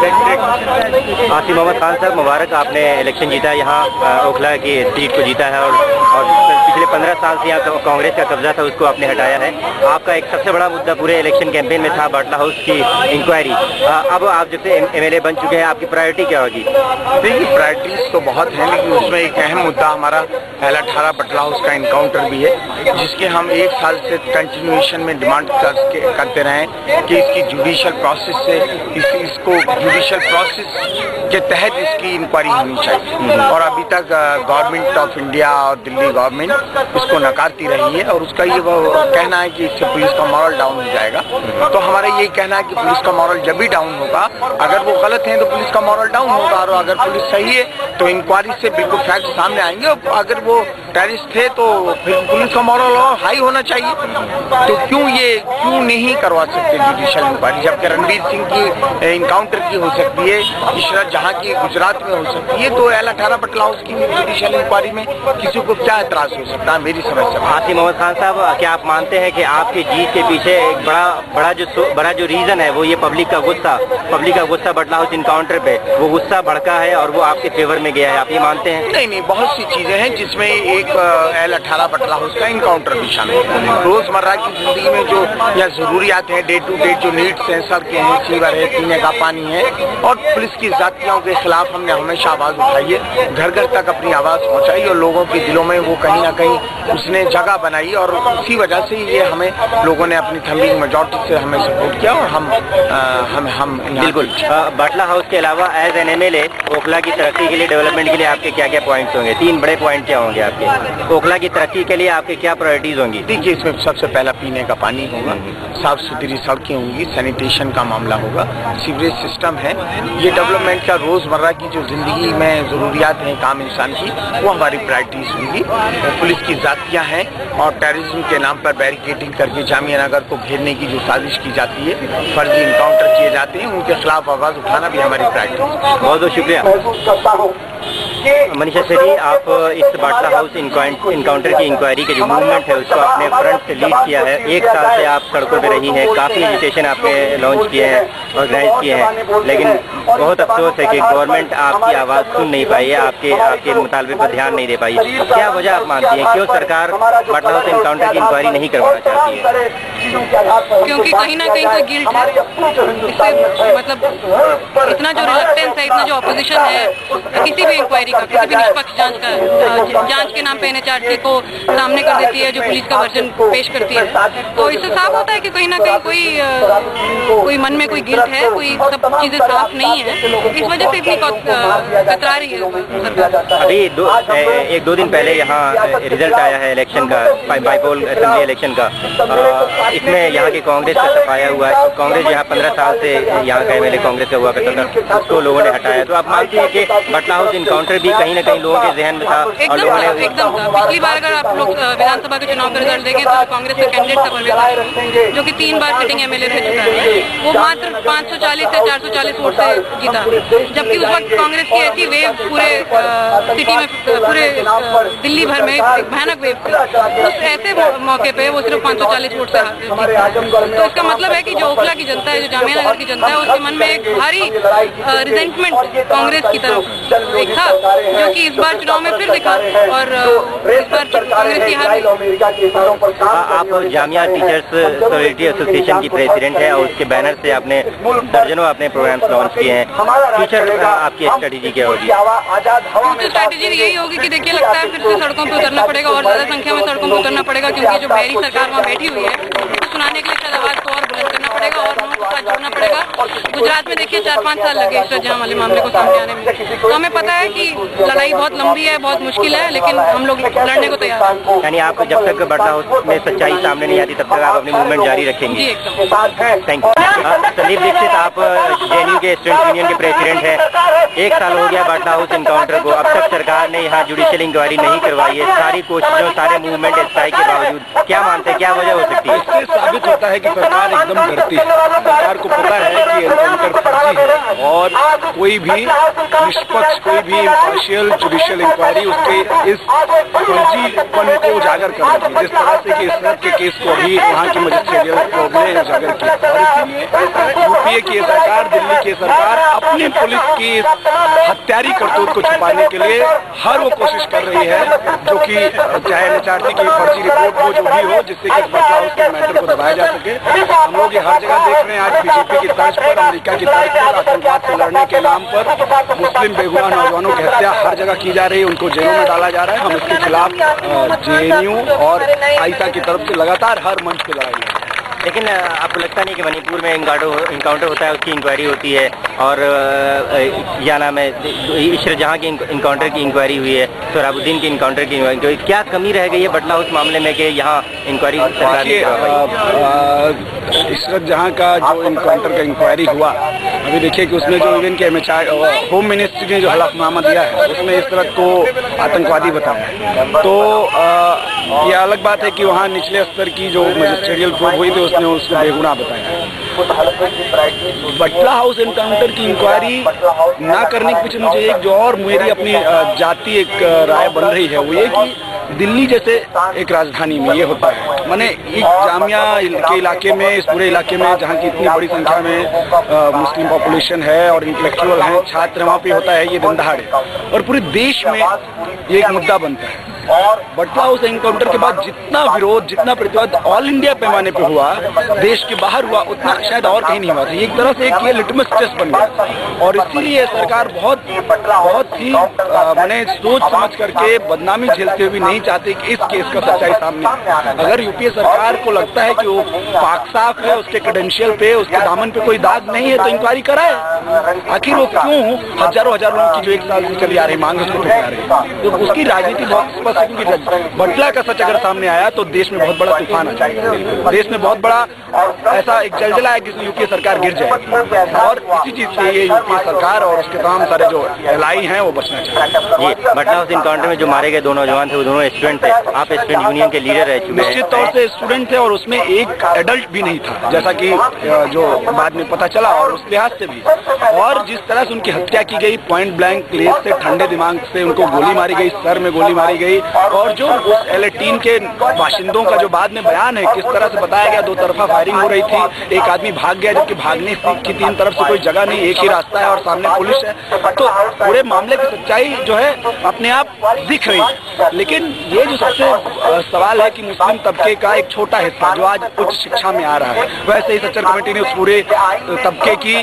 Elected. Asim Mohammad Khan साहब, मुबारक, आपने election जीता, यहाँ ओखला की सीट को जीता है और पिछले 15 साल से यहाँ कांग्रेस का कब्जा था, उसको आपने हटाया है। आपका एक सबसे बड़ा मुद्दा पूरे इलेक्शन कैंपेन में था बाटला हाउस की इंक्वायरी। अब आप जब से MLA बन चुके हैं, आपकी प्रायोरिटी क्या होगी? देखिए, प्रायोरिटीज तो बहुत हैं, लेकिन उसमें एक अहम मुद्दा हमारा L18 बाटला हाउस का इनकाउंटर भी है, जिसके हम 1 साल से कंटिन्यूएशन में डिमांड करते रहे कि इसकी जुडिशियल प्रोसेस से इसको जुडिशियल प्रोसेस के तहत इसकी इंक्वायरी होनी चाहिए। और अभी तक गवर्नमेंट ऑफ इंडिया और दिल्ली गवर्नमेंट इसको नकारती रही है और उसका ये कहना है कि इससे पुलिस का मॉरल डाउन हो जाएगा। तो हमारा यही कहना है कि पुलिस का मॉरल जब भी डाउन होगा, अगर वो गलत है तो पुलिस का मॉरल डाउन होगा, और अगर पुलिस सही है तो इंक्वायरी से बिल्कुल फैक्ट सामने आएंगे। और अगर वो टेररिस्ट थे तो फिर पुलिस का मॉरल और हाई होना चाहिए। तो क्यों नहीं करवा सकते जुडिशियल इंक्वायरी, जबकि रणवीर सिंह की इनकाउंटर की हो सकती है, इशरत जहां की गुजरात में हो सकती है, तो L18 बाटला हाउस की जुडिशियल इंक्वायरी में किसी को क्या एतराज हो सकता है? मेरी समझ से। आसिम मोहम्मद खान साहब, क्या आप मानते हैं कि आपकी जीत के पीछे एक बड़ा जो रीजन है वो ये पब्लिक का गुस्सा बाटला हाउस इनकाउंटर पे, वो गुस्सा भड़का है और वो आपके फेवर में गया है, आप ये मानते हैं? नहीं, बहुत सी चीजें हैं जिसमें एक L18 बाटला हाउस का इनकाउंटर भी शामिल है। रोजमर्रा की जिंदगी में जो या जरूरियात है, डे टू डे जो नीड्स हैं, सड़कें हैं, सीवर है, पीने का पानी है, और पुलिस की जातियों के खिलाफ हमने हमेशा आवाज उठाई है, घर घर तक अपनी आवाज पहुंचाई और लोगों के दिलों में वो कहीं ना कहीं उसने जगह बनाई, और उसी वजह से ये हमें लोगों ने अपनी थंबिंग मेजॉरिटी से हमें सपोर्ट किया। और हम बिल्कुल। बाटला हाउस के अलावा एज एन MLA ओखला की तरक्की के लिए, डेवलपमेंट के लिए आपके क्या क्या पॉइंट्स होंगे? 3 बड़े पॉइंट क्या होंगे आपके? ओखला की तरक्की के लिए आपके क्या प्रायोरिटीज होंगी? देखिए, इसमें सबसे पहला पीने का पानी होगा, साफ सुथरी सड़कें होंगी, सैनिटेशन का मामला होगा, सीवरेज सिस्टम है। ये डेवलपमेंट का रोजमर्रा की जो जिंदगी में जरूरियात हैं काम इंसान की, वो हमारी प्रायोरिटीज होंगी। पुलिस की जातियां हैं और टेररिज्म के नाम पर बैरिकेडिंग करके जामिया नगर को घेरने की जो साजिश की जाती है, फर्जी इनकाउंटर किए जाते हैं, उनके खिलाफ आवाज उठाना भी हमारी प्रायोरिटी है। बहुत बहुत शुक्रिया। मनीषा सेठी, आप इस बाटला हाउस इनकाउंटर की इंक्वायरी के जो मूवमेंट है उसको आपने फ्रंट से लीड किया है। 1 साल से आप सड़कों पे रही हैं, काफ़ी एजुटेशन आपने लॉन्च किए हैं, ऑर्गेनाइज किए हैं, लेकिन बहुत अफसोस है कि गवर्नमेंट आपकी आवाज़ सुन नहीं पाई है, आपके मुतालबे पर ध्यान नहीं दे पाई। क्या वजह आप मानती हैं, क्यों सरकार बाटला हाउस इनकाउंटर की इंक्वायरी नहीं करवाना चाहती है? क्योंकि कहीं ना कहीं कोई गिल्ट है, इससे मतलब इतना जो रिलक्टेंस है, इतना जो ऑपोजिशन है किसी भी इंक्वायरी का, किसी भी निष्पक्ष जांच के नाम पे NHRC को सामने कर देती है, जो पुलिस का वर्जन पेश करती है। तो इससे साफ होता है कि कहीं ना कहीं कोई मन में कोई गिल्ट है, कोई सब चीजें साफ नहीं है, इस वजह से इतनी कतरा रही है सरकार। अभी 1-2 दिन पहले यहाँ रिजल्ट आया है इलेक्शन का, बाईपोल असेंबली इलेक्शन का। इसमें यहाँ की कांग्रेस का सफाया हुआ है। कांग्रेस यहाँ 15 साल से यहाँ का MLA कांग्रेस का हुआ करता था, उसको लोगों ने हटाया। तो आप मानते हैं कि बाटला हाउस इनकाउंटर भी कहीं ना कहीं लोगों के जहन में था? और लोगों ने एकदम पिछली बार अगर आप लोग विधानसभा के चुनाव का रिजल्ट देखें तो कांग्रेस का कैंडिडेट था परवेज आशू, जो कि 3 बार सिटिंग MLA रह चुका है, वो मात्र 540 से 440 वोट से जीता, जबकि उस वक्त कांग्रेस की ऐसी वेव पूरे सिटी में, पूरे दिल्ली भर में एक भयानक वेव थी। उस ऐसे मौके पे वो सिर्फ 540 वोट से जीता। तो इसका मतलब है कि जो ओखला की जनता है, जो जामिया नगर की जनता है, उसके मन में एक भारी रिजेंटमेंट कांग्रेस की तरफ एक था, जो कि इस बार चुनाव में फिर दिखा, और इस बार कांग्रेस की हार। आप जामिया टीचर्स सॉलिडरिटी एसोसिएशन की प्रेसिडेंट है और उसके बैनर से आपने दर्जनों अपने प्रोग्राम्स लॉन्च किए हैं। फ्यूचर आपकी स्ट्रेटेजी क्या होगी? फ्यूचर स्ट्रेटेजी यही होगी कि देखिए, लगता है फिर से सड़कों पर उतरना पड़ेगा और ज्यादा संख्या में सड़कों पर उतरना पड़ेगा, क्योंकि जो बहरी सरकार वहाँ बैठी हुई है, इसको सुनाने के लिए शायद आवाज को और बुलंद करना पड़ेगा और लोगों को साथ जोड़ना पड़ेगा। गुजरात में देखिए 4-5 साल लगे इस जहां वाले मामले को सामने आने में। तो हमें पता है कि लड़ाई बहुत लंबी है, बहुत मुश्किल है, लेकिन हम लोग लड़ने को तैयार हैं। यानी आप जब तक बाटला हाउस में सच्चाई सामने नहीं आती तब तक आप अपनी मूवमेंट जारी रखेंगे? जी एकदम। Thank you. संदीप दीक्षित, आप JNU के स्टूडेंट यूनियन के प्रेसिडेंट हैं। 1 साल हो गया बाटला हाउस इनकाउंटर को, अब तक सरकार ने यहाँ जुडिशियल इंक्वायरी नहीं करवाई है। सारी कोशिशों, सारे मूवमेंट स्ट्राइक के बावजूद क्या मानते हैं, क्या वजह हो सकती है? इससे साबित होता है कि सरकार एकदम डरती है। सरकार को पता है कि इनकाउंटर फर्जी है और कोई भी निष्पक्ष, कोई भी इम्पार्शियल जुडिशियल इंक्वायरी उसके इस फर्जीपन को उजागर कर रही है। जिस तरह से कि इस्मत के केस को अभी वहाँ की मजिस्ट्रेट ने उजागर किया, और इसीलिए यूपीए की सरकार, दिल्ली की सरकार अपनी पुलिस की हत्यारी करतूत को छुपाने के लिए हर वो कोशिश कर रही है, जो कि चाहे एनएचआरसी की फर्जी रिपोर्ट हो, जो भी हो, जिससे कि बटला हाउस के मैटर को दबाया जा सके। हम लोग ये हर जगह देख रहे हैं, आज बीजेपी की तर्ज पर, अमेरिका की तर्ज पर आतंकवाद से लड़ने के नाम पर मुस्लिम बेगुनाह नौजवानों की हत्या हर जगह की जा रही है, उनको जेलों में डाला जा रहा है। हम इसके खिलाफ जेएनयू और आईसा की तरफ से लगातार हर मंच पे लड़ाई है। लेकिन आपको लगता नहीं कि मणिपुर में इनकाउंटर होता है, उसकी इंक्वायरी होती है, और क्या नाम है, इशरत जहां की इनकाउंटर की इंक्वायरी हुई है, सोहराबुद्दीन की इनकाउंटर की इंक्वायरी, क्या कमी रह गई है बटला हाउस मामले में कि यहाँ इंक्वायरी सरकार ने करवाई? इशरत जहां का जो इनकाउंटर का इंक्वायरी हुआ, अभी देखिए कि उसमें जो इवन के होम मिनिस्ट्री ने जो हलफनामा दिया है, उसमें इशरत को आतंकवादी बताया। तो यह अलग बात है कि वहाँ निचले स्तर की जो मजिस्ट्रियल प्रूफ हुई थी, उसने उसको बेगुनाह बताया। बटला हाउस एनकाउंटर की इंक्वायरी ना करने के पीछे मुझे एक जो और मेरी अपनी जाति एक राय बन रही है, वो ये कि दिल्ली जैसे एक राजधानी में ये होता है, माने एक जामिया के इलाके में, इस पूरे इलाके में जहाँ की इतनी बड़ी संख्या में मुस्लिम पॉपुलेशन है और इंटेलेक्चुअल हैं, छात्र, वहाँ पे होता है ये दिन दहाड़े, और पूरे देश में ये एक मुद्दा बनता है। बटला हाउस एनकाउंटर के बाद जितना विरोध, जितना प्रतिवाद ऑल इंडिया पैमाने पे हुआ, देश के बाहर हुआ, उतना शायद और कहीं नहीं हुआ था। एक तरह से ये लिटमस टेस्ट बन गया, और इसीलिए सरकार बहुत ही मैंने सोच समझ करके बदनामी झेलते हुए नहीं चाहते कि इस केस का सच्चाई सामने आए। अगर यूपीए सरकार को लगता है कि वो पाक साफ है, उसके क्रेडेंशियल पे, उसके दामन पे कोई दाग नहीं है, तो इंक्वायरी कराए। आखिर वो क्यों हजारों लोगों की जो एक साल से चली आ रही मांग उसको ठुकरा रही, तो उसकी राजनीति बहुत स्पष्ट है। बटला का सच अगर सामने आया तो देश में बहुत बड़ा तूफान आ जाएगा, देश में बहुत बड़ा ऐसा एक जलजला है जिसमें यूपीए सरकार गिर जाएगी, और इसी चीज से ये यूपीए सरकार और उसके तमाम सारे जो एलआई हैं वो बचना चाहिए। ये बटला हाउस इनकाउंटर में जो मारे गए दो नौजवान थे, वो दोनों स्टूडेंट थे, आप स्टूडेंट यूनियन के लीडर रह चुके हैं। निश्चित तौर से स्टूडेंट थे, और उसमें एक एडल्ट भी नहीं था, जैसा कि जो बाद में पता चला, और उस लिहाज से भी, और जिस तरह से उनकी हत्या की गई, पॉइंट ब्लैंक रेंज से, ठंडे दिमाग से उनको गोली मारी गई, सर में गोली मारी गई, और जो उस L18 के बाशिंदों का जो बाद में बयान है, किस तरह से बताया गया, दो तरफा फायरिंग हो रही थी, एक आदमी भाग गया, जबकि भागने की तीन तरफ से कोई जगह नहीं, एक ही रास्ता है और सामने पुलिस है। तो पूरे मामले की सच्चाई जो है अपने आप दिख रही है। लेकिन ये जो सबसे सवाल है कि मुस्लिम तबके का एक छोटा हिस्सा जो आज उच्च शिक्षा में आ रहा है, वैसे ही सच्चर कमेटी ने उस पूरे तबके की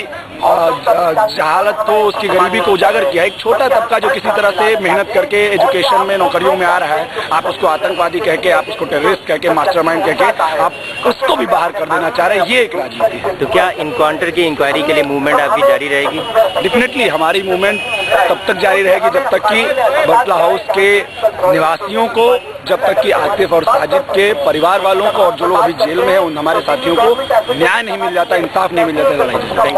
जहालत को, उसकी गरीबी को उजागर किया। एक छोटा तबका जो किसी तरह से मेहनत करके एजुकेशन में, नौकरियों में आ रहा है, आप उसको आतंकवादी कह के, आप उसको टेररिस्ट कह के, मास्टरमाइंड कह के आप उसको भी बाहर कर देना चाह रहे हैं, ये एक राजनीति है। तो क्या इनकाउंटर की इंक्वायरी के लिए मूवमेंट आपकी जारी रहेगी? डेफिनेटली हमारी मूवमेंट तब तक जारी रहेगी जब तक कि बटला हाउस के निवासियों को, जब तक कि आतिफ और साजिद के परिवार वालों को, और जो लोग अभी जेल में हैं उन हमारे साथियों को न्याय नहीं मिल जाता, इंसाफ नहीं मिल जाता लड़ाई।